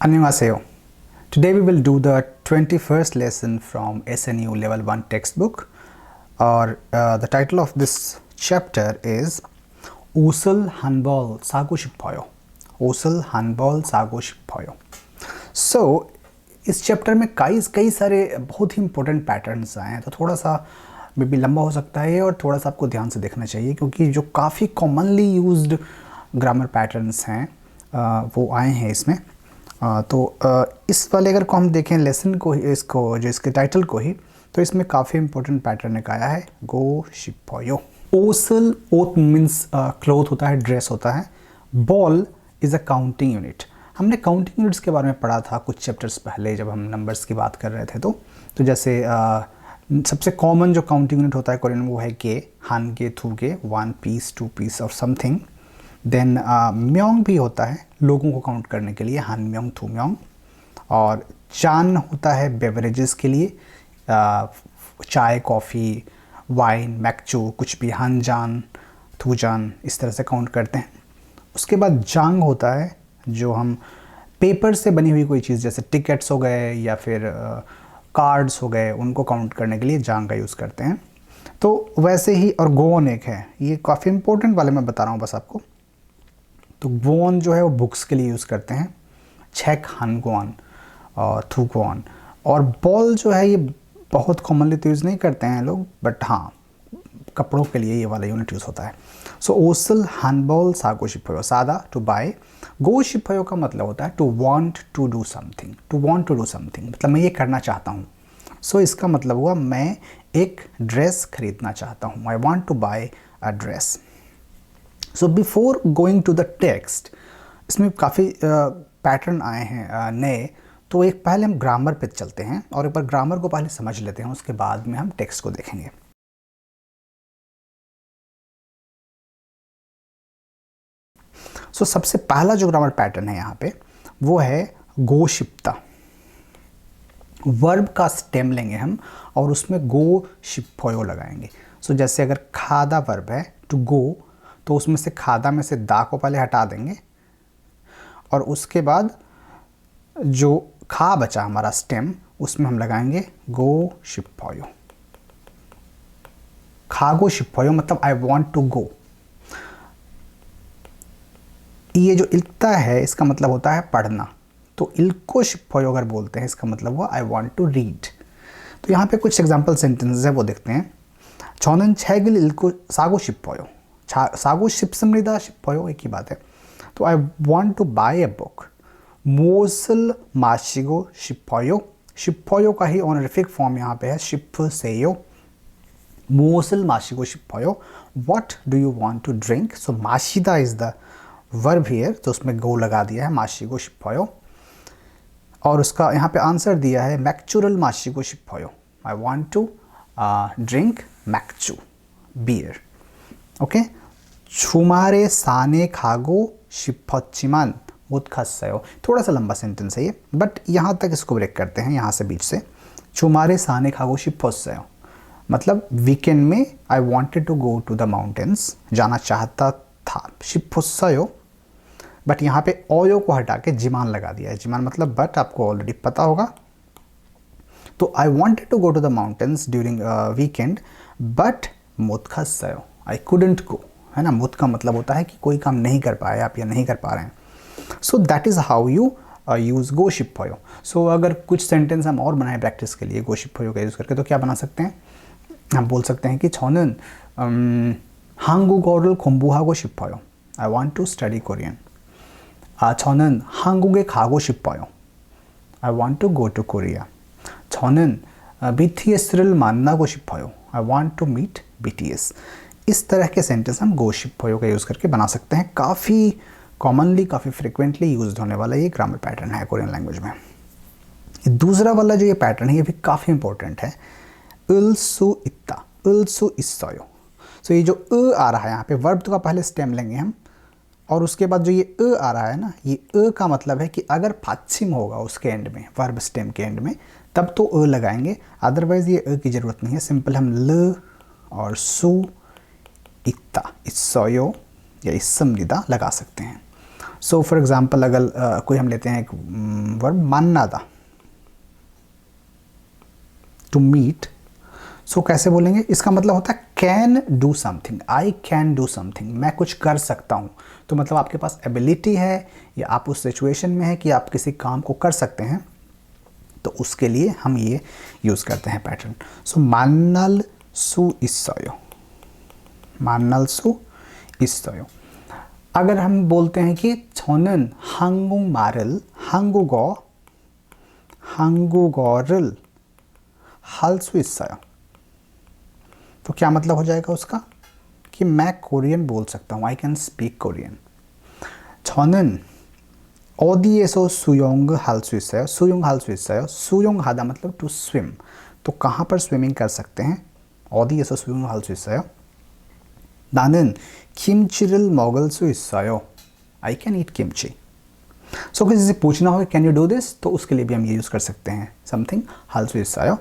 Annyeonghaseyo. Today we will do the 21st lesson from SNU Level 1 textbook. Or the title of this chapter is Usal Hanbol Sago Shippoyo. Usal Hanbol Sago Shippoyo. So इस chapter में कई सारे बहुत ही important patterns आए हैं, तो थोड़ा सा मे बी लंबा हो सकता है और थोड़ा सा आपको ध्यान से देखना चाहिए, क्योंकि जो काफ़ी कॉमनली यूज्ड ग्रामर पैटर्न्स हैं वो आए हैं इसमें। इस वाले अगर को हम देखें लेसन को, इसको जो इसके टाइटल को ही, तो इसमें काफ़ी इंपॉर्टेंट पैटर्न एक आया है, गो शिप्पोयो। ओसल, ओथ मीन्स क्लोथ होता है, ड्रेस होता है। Ball is a counting unit. हमने काउंटिंग यूनिट्स के बारे में पढ़ा था कुछ चैप्टर्स पहले, जब हम नंबर्स की बात कर रहे थे। तो जैसे सबसे कॉमन जो काउंटिंग यूनिट होता है कोरियन, वो है गे, हान गे, थू गे, 1 पीस 2 पीस और समथिंग। देन म्योंग भी होता है लोगों को काउंट करने के लिए, हान म्योंग, थू म्योंग। और चान होता है बेवरेजेस के लिए, चाय, कॉफ़ी, वाइन, मैक्चू, कुछ भी, हान जान, थू जान, इस तरह से काउंट करते हैं। उसके बाद जांग होता है, जो हम पेपर से बनी हुई कोई चीज़, जैसे टिकट्स हो गए या फिर कार्ड्स हो गए, उनको काउंट करने के लिए जांग का यूज़ करते हैं। तो वैसे ही, और गोवन एक है, ये काफ़ी इंपॉर्टेंट वाले मैं बता रहा हूँ बस आपको। तो गोवन जो है वो बुक्स के लिए यूज़ करते हैं, छेक हान गोवन और थू गोवन। और बॉल जो है ये बहुत कॉमनली तो यूज़ नहीं करते हैं लोग, बट हाँ कपड़ों के लिए ये वाला यूनिट यूज़ होता है। सो ओसल हानबॉल सागो शिप्पोयो, सादा टू बाय, गो शिप्पोयो का मतलब होता है to want to do something, to want to do something, मतलब मैं ये करना चाहता हूँ। सो इसका मतलब हुआ मैं एक ड्रेस खरीदना चाहता हूँ, I want to buy a dress. So before going to the text, इसमें काफ़ी पैटर्न आए हैं नए, तो एक पहले हम ग्रामर पे चलते हैं और एक बार ग्रामर को पहले समझ लेते हैं, उसके बाद में हम टेक्स्ट को देखेंगे। सो सबसे पहला जो ग्रामर पैटर्न है यहाँ पे, वो है गो शिप्ता। वर्ब का स्टेम लेंगे हम और उसमें गो शिप्पोयो लगाएंगे। सो जैसे अगर खादा वर्ब है टू गो, तो उसमें से खादा में से दा को पहले हटा देंगे और उसके बाद जो खा बचा हमारा स्टेम, उसमें हम लगाएंगे गो शिप्पोयो। खागो शिप्पोयो मतलब आई वांट टू गो। ये जो इल्कता है इसका मतलब होता है पढ़ना, तो इल्को शिप्पोयो अगर बोलते हैं इसका मतलब हुआ आई वांट टू रीड। तो यहाँ पे कुछ एग्जांपल सेंटेंसेस है, वो देखते हैं। 저는 책을 읽고 사고 싶어요। 사고 싶습니다, 싶어요 एक ही बात है। तो I want to buy a book. 무엇을 마시고 싶어요, 싶어요 का ही ऑनरिफिक फॉर्म यहाँ पे है 싶으세요। 무엇을 마시고 싶어요, what do you want to drink। so 마시다 is the verb here, तो उसमें गो लगा दिया है, 마시고 싶어요। और उसका यहाँ पे आंसर दिया है 맥주를 마시고 싶어요, I want to drink 맥주, beer। Okay, 주말에 산에 가고 싶었지만 못 갔어요। थोड़ा सा लंबा सेंटेंस है ये, बट यहाँ तक इसको ब्रेक करते हैं, यहाँ से बीच से। 주말에 산에 가고 싶었어요 मतलब वीकेंड में I wanted to go to the mountains, जाना चाहता था, 싶었어요। बट यहाँ पे ओयो को हटा के जिमान लगा दिया है। जिमान मतलब बट, आपको ऑलरेडी पता होगा। तो I wanted to go to the mountains during weekend but 못 갔어요, I couldn't go, है ना। मुत का मतलब होता है कि कोई काम नहीं कर पाए आप या नहीं कर पा रहे हैं। So that is how you use गो शिप्पोयो। सो अगर कुछ सेंटेंस हम और बनाएं प्रैक्टिस के लिए गो शिप्पोयो का यूज़ करके, तो क्या बना सकते हैं? हम बोल सकते हैं कि 저는 한국어를 공부하고 싶어요, I want to study Korean। 저는 한국에 가고 싶어요, I want to go to Korea। 저는 BTS를 만나고 싶어요, I want to meet BTS। इस तरह के सेंटेंस हम गो शिप्पोयो का यूज़ करके बना सकते हैं। काफ़ी कॉमनली, काफ़ी फ्रिक्वेंटली यूज होने वाला ये ग्रामर पैटर्न है कोरियन लैंग्वेज में। दूसरा वाला जो ये पैटर्न है, ये भी काफ़ी इंपॉर्टेंट है, उल्सु इत्ता, उल्सु इस्सोयो। सो ये जो आ रहा है यहाँ पे, वर्ब का पहले स्टेम लेंगे हम, और उसके बाद जो ये आ रहा है ना, ये का मतलब है कि अगर पाछिम होगा उसके एंड में, वर्ब स्टेम के एंड में, तब तो लगाएंगे, अदरवाइज ये की ज़रूरत नहीं है। सिंपल हम ल और सु इत्ता, इस्सोयो या इस्समनिदा लगा सकते हैं। सो फॉर एग्जांपल अगर कोई हम लेते हैं एक वर्ब मानना था, टू मीट, सो कैसे बोलेंगे, इसका मतलब होता है can do something, I can do something, मैं कुछ कर सकता हूँ। तो मतलब आपके पास एबिलिटी है या आप उस सिचुएशन में है कि आप किसी काम को कर सकते हैं, तो उसके लिए हम ये यूज़ करते हैं पैटर्न। सो मानल सु 있어요, मानल सु 있어요। अगर हम बोलते हैं कि 저는 한국어를 할 수 있어요, तो क्या मतलब हो जाएगा उसका कि मैं कोरियन बोल सकता हूँ, आई कैन स्पीक कोरियन। 저는 어디에서 수영할 수 있어요, 수영할 수 있어요, 수영하다 मतलब टू स्विम, तो कहाँ पर स्विमिंग कर सकते हैं, 어디에서 수영할 수 있어요। 나는 김치를 먹을 수 있어요, आई कैन ईट किमची। सो किसी से पूछना हो कैन यू डू दिस, तो उसके लिए भी हम ये यूज़ कर सकते हैं समथिंग हाल सु 있어요,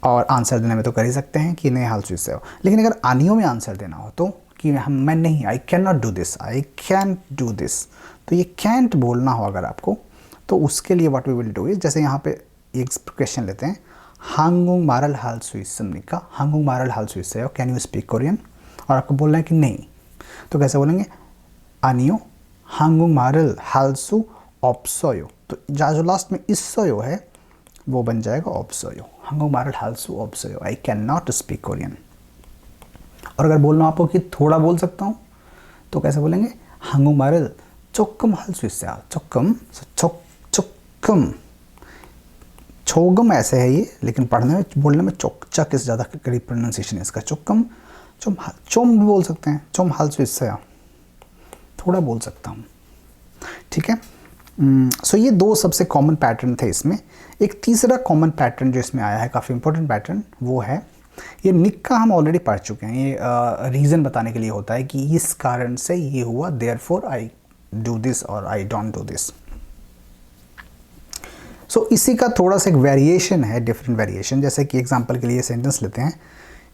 और आंसर देने में तो कर ही सकते हैं कि नहीं हाल सु 있어요। लेकिन अगर आनियों में आंसर देना हो तो कि मैं नहीं, आई can not do this, I can do this, तो ये कैंट बोलना हो अगर आपको, तो उसके लिए what we will do is, जैसे यहाँ पे एक क्वेश्चन लेते हैं, 한국말을 할 수 있습니까, 한국말을 할 수 있어요, कैन यू स्पीक कोरियन, और आपको बोलना है कि नहीं, तो कैसे बोलेंगे, 아니요 한국말을 할 수 없어요, तो जो लास्ट में 있어요 है वो बन जाएगा 없어요, 한국말을 할 수 없어요, I can not speak Korean. और अगर बोलना आपको कि थोड़ा बोल सकता हूँ, तो कैसे बोलेंगे, 한국말을 조금 할 수 있어요, 조금, 조금 ऐसे है ये, लेकिन पढ़ने में बोलने में चक से ज़्यादा करीब प्रोनाउंसिएशन है इसका, चोकम, चोम भी बोल सकते हैं, चोम 할 수 있어요, थोड़ा बोल सकता हूँ, ठीक है। सो ये दो सबसे कॉमन पैटर्न थे इसमें। एक तीसरा कॉमन पैटर्न जो इसमें आया है, काफ़ी इंपॉर्टेंट पैटर्न, वो है ये निक्का, हम ऑलरेडी पढ़ चुके हैं, ये रीज़न बताने के लिए होता है कि इस कारण से ये हुआ, देयरफॉर आई डू दिस और आई डोंट डू दिस। सो इसी का थोड़ा सा एक वेरिएशन है, डिफरेंट वेरिएशन, जैसे कि एग्जांपल के लिए सेंटेंस लेते हैं,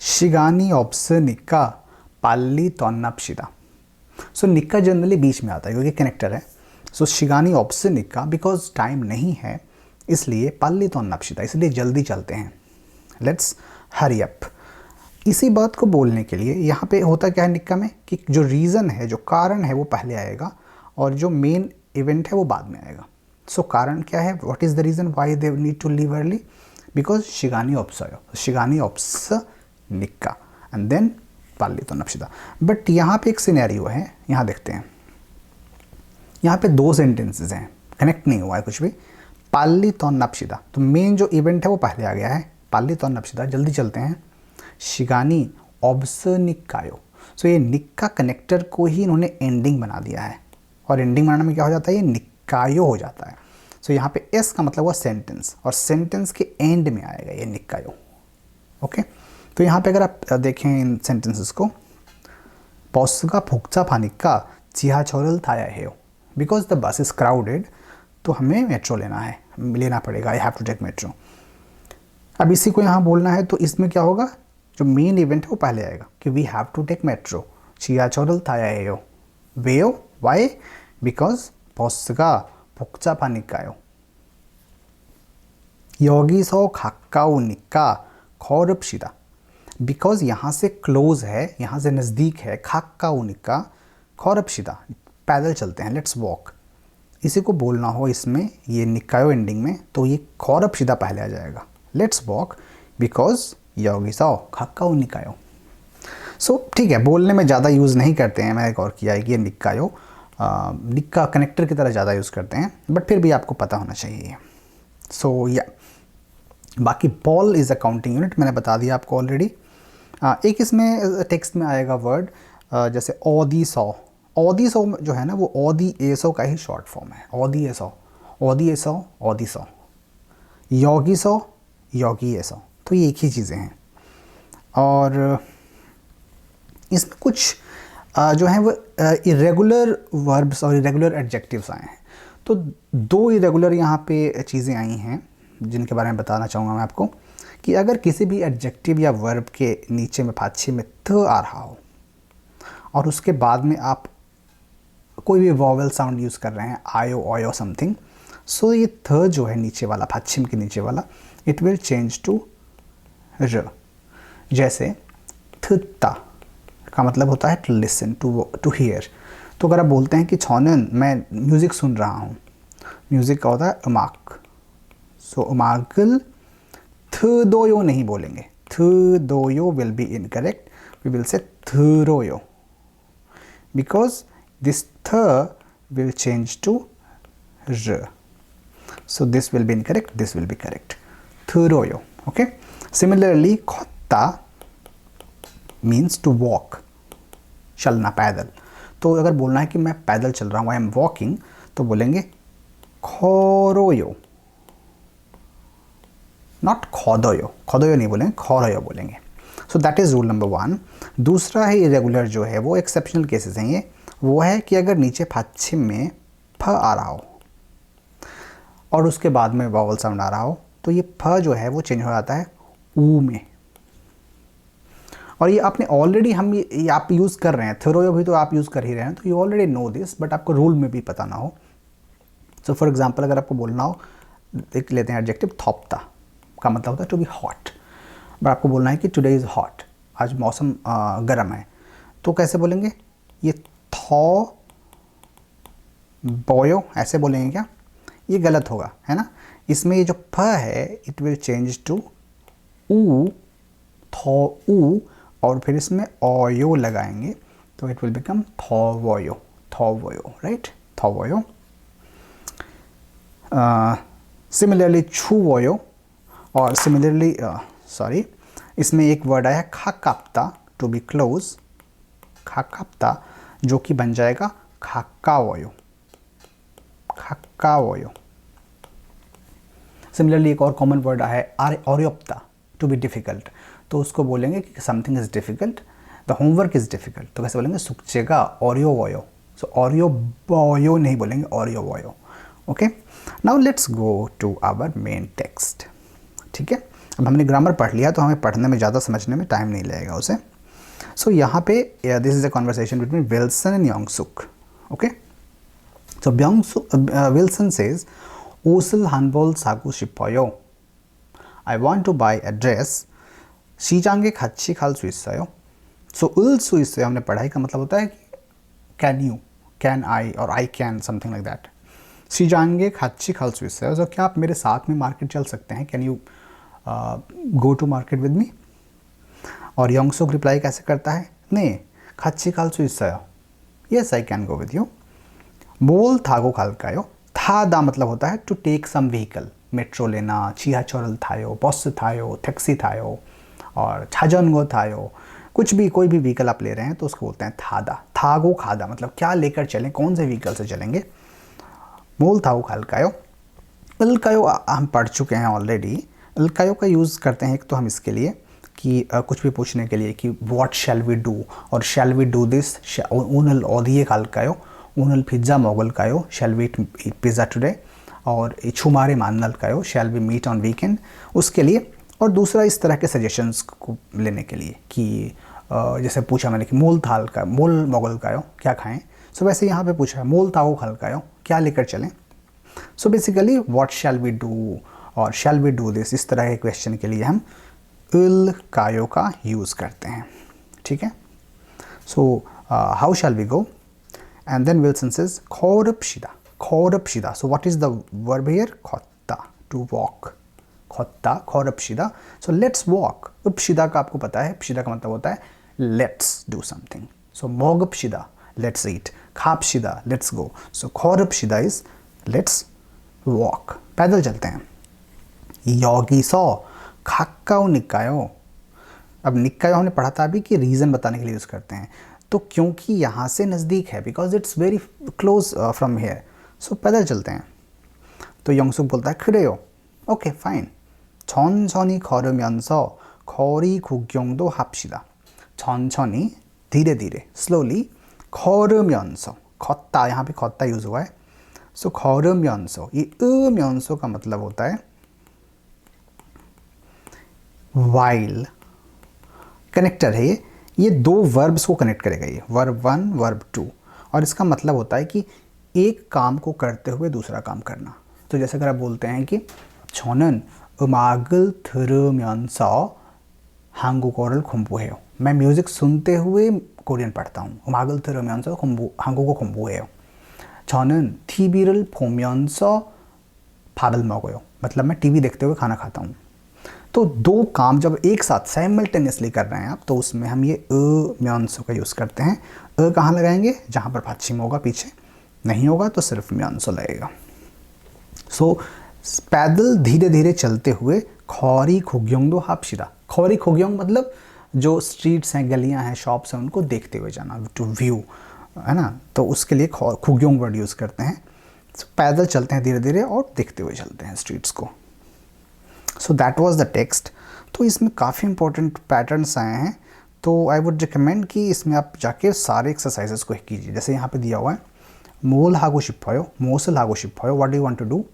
शिगानी 없으니까 빨리 떠납시다। सो निक्का जनरली बीच में आता है क्योंकि कनेक्टर है। सो शिगानी 없으니까 बिकॉज टाइम नहीं है, इसलिए 빨리 떠납시다, इसलिए जल्दी चलते हैं, लेट्स हरी अप। इसी बात को बोलने के लिए यहाँ पे होता क्या है निक्का में, कि जो रीज़न है, जो कारण है वो पहले आएगा और जो मेन इवेंट है वो बाद में आएगा। सो कारण क्या है, what is the reason why they need to leave early, because शिगानी 없어요, शिगानी 없으니까 एंड देन 빨리 떠납시다। बट यहाँ पे एक सिनेरियो है, यहाँ देखते हैं, यहाँ पे दो सेंटेंसेस हैं, कनेक्ट नहीं हुआ है कुछ भी, 빨리 떠납시다, तो मेन जो इवेंट है वो पहले आ गया है, 빨리 떠납시다, जल्दी चलते हैं, शिगानी 없으니까요, सो ये निक्का कनेक्टर को ही इन्होंने एंडिंग बना दिया है, और एंडिंग बनाने में क्या हो जाता है, ये निक्कायो हो जाता है। सो यहाँ पे एस का मतलब हुआ सेंटेंस, और सेंटेंस के एंड में आएगा ये निक्कायो, ओके। तो यहाँ पे अगर आप देखें इन सेंटेंसेस को, 버스가 복잡하니까 지하철을 타야 해요, because the bus is crowded, तो हमें मेट्रो लेना पड़ेगा, I have to take metro. अब इसी को यहाँ बोलना है, तो इसमें क्या होगा, जो मेन इवेंट है वो पहले आएगा कि we have to take metro, 지하철을 타야 해요, 왜요, why, because 버스가 복잡하니까요, 여기서 가까우니까 걸읍시다, because यहाँ से क्लोज है, यहाँ से नज़दीक है, 가까우니까 걸읍시다, पैदल चलते हैं, लेट्स वॉक। इसी को बोलना हो इसमें, ये निकायो एंडिंग में, तो ये 걸읍시다 पहले आ जाएगा, लेट्स वॉक, बिकॉज 여기서 가까우니까요। सो ठीक है, बोलने में ज़्यादा यूज़ नहीं करते हैं, मैंने गौर किया है कि ये निकायो निक्का कनेक्टर की तरह ज़्यादा यूज़ करते हैं, बट फिर भी आपको पता होना चाहिए। सो या बाकी ball is a counting unit, मैंने बता दिया आपको ऑलरेडी। एक इसमें टेक्स्ट में आएगा वर्ड, जैसे ओदीसो, ओदीसो जो है ना वो ओदी एसो का ही शॉर्ट फॉर्म है, ओदी एसो, ओदीसो, योगीसो, योगी एसो, तो ये एक ही चीज़ें हैं। और इसमें कुछ जो है वो इरेगुलर वर्ब्स और इरेगुलर एडजेक्टिव्स आए हैं, तो दो इरेगुलर यहाँ पे चीज़ें आई हैं जिनके बारे में बताना चाहूँगा मैं आपको, कि अगर किसी भी एडजेक्टिव या वर्ब के नीचे में पाछे में त आ रहा हो और उसके बाद में आप कोई भी वॉवल साउंड यूज़ कर रहे हैं, आयो ओयो समथिंग, सो ये थ जो है नीचे वाला, पश्चिम के नीचे वाला, इट विल चेंज टू र। जैसे थता का मतलब होता है टू लिसन, टू हियर। तो अगर आप बोलते हैं कि छौनन मैं म्यूज़िक सुन रहा हूँ, म्यूज़िक का होता है उमाक, सो उमागल थ दोयो नहीं बोलेंगे, थ दोयो will be incorrect, we will say थरोयो, बिकॉज दिस थ will change to R, so this will be incorrect, this will be correct, थरोयो। okay, similarly खोता means to walk, चलना, पैदल। तो अगर बोलना है कि मैं पैदल चल रहा हूँ, आई एम वॉकिंग, तो बोलेंगे खोरोयो, नॉट खोदोयो, खोदोयो नहीं बोलेंगे, खोरोयो बोलेंगे। सो दैट इज़ रूल नंबर 1। दूसरा है इरेगुलर जो है, वो एक्सेप्शनल केसेस हैं ये, वो है कि अगर नीचे पश्चिम में फ आ रहा हो और उसके बाद में वॉवल साउंड आ रहा हो, तो ये फ जो है वो चेंज हो जाता है ऊ में। और ये आपने ऑलरेडी, हम ये आप यूज़ कर रहे हैं, थरोयो भी तो आप यूज़ कर ही रहे हैं, तो you already know this, but आपको रूल में भी पता ना हो। सो फॉर एग्जांपल अगर आपको बोलना हो, देख लेते हैं एडजेक्टिव, थोप्ता का मतलब होता है टू बी हॉट, बट आपको बोलना है कि टुडे इज़ हॉट, आज मौसम गर्म है, तो कैसे बोलेंगे? ये थो बोयो ऐसे बोलेंगे क्या? ये गलत होगा, है ना। इसमें ये जो फ है इट विल चेंज टू ऊ, थो ऊ, और फिर इसमें ओयो लगाएंगे तो इट विल बिकम थोवोयो, थोवोयो, राइट, थोवोयो। सिमिलरली छुवोयो, और सिमिलरली सॉरी, इसमें एक वर्ड आया खाकाप्ता, टू बी क्लोज, खाकाप्ता, जो कि बन जाएगा खाकावोयो, खाकावोयो। सिमिलरली एक और कॉमन वर्ड आया है ओरियोप्ता, टू बी डिफ़िकल्ट, तो उसको बोलेंगे कि something is difficult, the homework is difficult, तो कैसे बोलेंगे? सुक्चेगा ओरियो वोयो, सो ओरियो बोयो नहीं बोलेंगे, ओरियो वोयो। Okay, now let's go to our main text. ठीक है, अब हमने ग्रामर पढ़ लिया तो हमें पढ़ने में ज़्यादा समझने में टाइम नहीं लगेगा उसे। सो यहाँ पे this is a conversation between Wilson and Yongsuk. Okay, so Wilson says 오슬 한벌 사고 싶어요. I want to buy a dress. 시장에 같이 갈 수 있어요? So 을 수 있어요 हमने पढ़ाई का मतलब होता है कि can you, can I, और I can, something like that. 시장에 같이 갈 수 있어요? So क्या आप मेरे साथ में मार्केट चल सकते हैं? Can you go to market with me? और योंगसुक रिप्लाई कैसे करता है? 네, 같이 갈 수 있어요. Yes, I can go with you. 뭘 타고 갈까요? 타다 मतलब होता है to take some vehicle, metro लेना, 지하철을 타요, बस 타요, टैक्सी 타요, और 자전거 타요, कुछ भी, कोई भी व्हीकल आप ले रहे हैं तो उसको बोलते हैं थादा। थागो खादा मतलब क्या लेकर चलें, कौन से व्हीकल से चलेंगे। मोल थागो खालकायो, इलकायो हम पढ़ चुके हैं ऑलरेडी। इलकायो का यूज़ करते हैं एक तो हम इसके लिए कि कुछ भी पूछने के लिए कि व्हाट शैल वी डू, और शैल वी डू दिस, ओनल ओदिए खालकायो, 오늘 피자 먹을까요? Shall we eat pizza today? और छुमारे मानलकायो, shall we meet on weekend? उसके लिए। और दूसरा इस तरह के सजेशंस को लेने के लिए कि जैसे पूछा मैंने कि मोल थाल का, मोल मोगलकायो, क्या खाएं। सो वैसे यहाँ पे पूछा है मोल ताओ खालकायो, क्या लेकर चलें। So basically what shall we do और शैल वी डू दिस, इस तरह के क्वेश्चन के लिए हम इल कायो का यूज़ करते हैं। ठीक है, so how shall we go? And then Wilson says 걸읍시다, 걸읍시다. So what is the verb here? 걷다, to walk. 걷다, 걸읍시다. So let's walk. 읍시다 का आपको पता है, 읍시다 का मतलब होता है let's do something. So 먹읍시다, let's eat. 갑시다, let's go. So 걸읍시다 is let's walk. पैदल चलते हैं. 여기서 가까우니까요. अब निकायो हमने पढ़ा था अभी कि रीज़न बताने के लिए यूज़ करते हैं, तो क्योंकि यहाँ से नज़दीक है, because it's very close from here, सो पैदल चलते हैं। तो योंगसुक बोलता है 그래요. Okay fine. 천천히 걸으면서 거리 구경도 합시다. 천천히, धीरे धीरे, स्लोली, 걸으면서, 걷다, यहाँ पे 걷다 यूज़ हुआ है। सो 걸으면서, ये 으면서 का मतलब होता है while, कनेक्टर है ये दो वर्ब्स को कनेक्ट करेगा, ये वर्ब 1 वर्ब 2, और इसका मतलब होता है कि एक काम को करते हुए दूसरा काम करना। तो जैसे अगर आप बोलते हैं कि 저는 음악을 들으면서 한국어를 공부해요। मैं म्यूज़िक सुनते हुए कोरियन पढ़ता हूँ। 음악을 들으면서 한국어 공부해요। 저는 TV를 보면서 밥을 먹어요। मतलब मैं टीवी देखते हुए खाना खाता हूँ। तो दो काम जब एक साथ साइमल्टेनियसली कर रहे हैं आप, तो उसमें हम ये म्यांसो का यूज़ करते हैं। कहाँ लगाएंगे? जहाँ पर पाछिम होगा, पीछे नहीं होगा तो सिर्फ म्यांसो लगेगा। सो पैदल धीरे धीरे चलते हुए खौरी खुग्योंग दो हापशिदा। खौरी खुग्योंग मतलब जो स्ट्रीट्स हैं, गलियां हैं, शॉप्स हैं, उनको देखते हुए जाना, टू व्यू, है ना। तो उसके लिए खुग्योंग वर्ड यूज़ करते हैं। पैदल चलते हैं धीरे धीरे और देखते हुए चलते हैं स्ट्रीट्स को। So that was the text. तो इसमें काफ़ी इंपॉर्टेंट पैटर्न्स आए हैं, तो आई वुड रिकमेंड कि इसमें आप जाके सारे एक्सरसाइजेस को कीजिए। जैसे यहाँ पे दिया हुआ है मोल हागो शिप्पयो, मोसल हागो शिप्पयो, what do you want to do.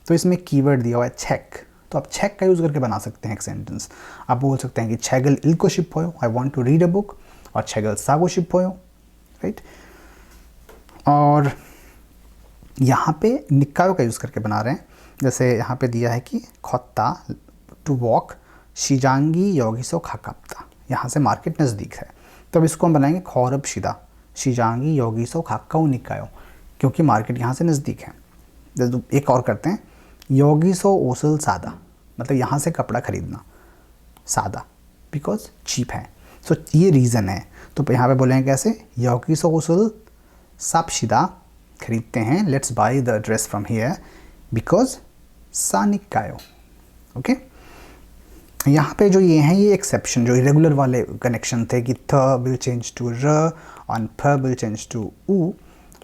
तो इसमें कीवर्ड दिया हुआ है चेक, तो आप चेक का यूज़ करके बना सकते हैं एक सेंटेंस। आप बोल सकते हैं कि छेगल इल्को शिप्पयो, I want to read a book, और छेगल सागो शिप्पयो, राइट। और यहाँ पे निकायो का यूज़ करके बना रहे हैं। जैसे यहाँ पे दिया है कि खोत्ता टू वॉक शिजांगी योगिसो खाकाप्ता, यहाँ से मार्केट नज़दीक है। तो अब इसको हम बनाएंगे खौरब शिदा शिजांगी योगिसो खाकाऊ निकायो, क्योंकि मार्केट यहाँ से नज़दीक है। एक और करते हैं योगिसो ओसल सादा, मतलब यहाँ से कपड़ा खरीदना सादा, बिकॉज चीप है। सो ये रीज़न है। तो यहाँ पे बोलेंगे कैसे, योगिसो ओसल सापशिदा, खरीदते हैं, let's buy the dress from here because सानिकायो। ओके, यहाँ पे जो ये हैं ये एक्सेप्शन, जो इरेगुलर वाले कनेक्शन थे कि थ विल चेंज टू र और फ विल चेंज टू ऊ,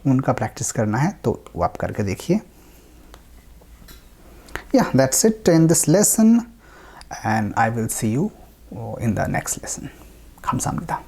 उनका प्रैक्टिस करना है, तो वो आप करके देखिए। Yeah, that's it in this lesson, and I will see you in the next lesson. 감사합니다.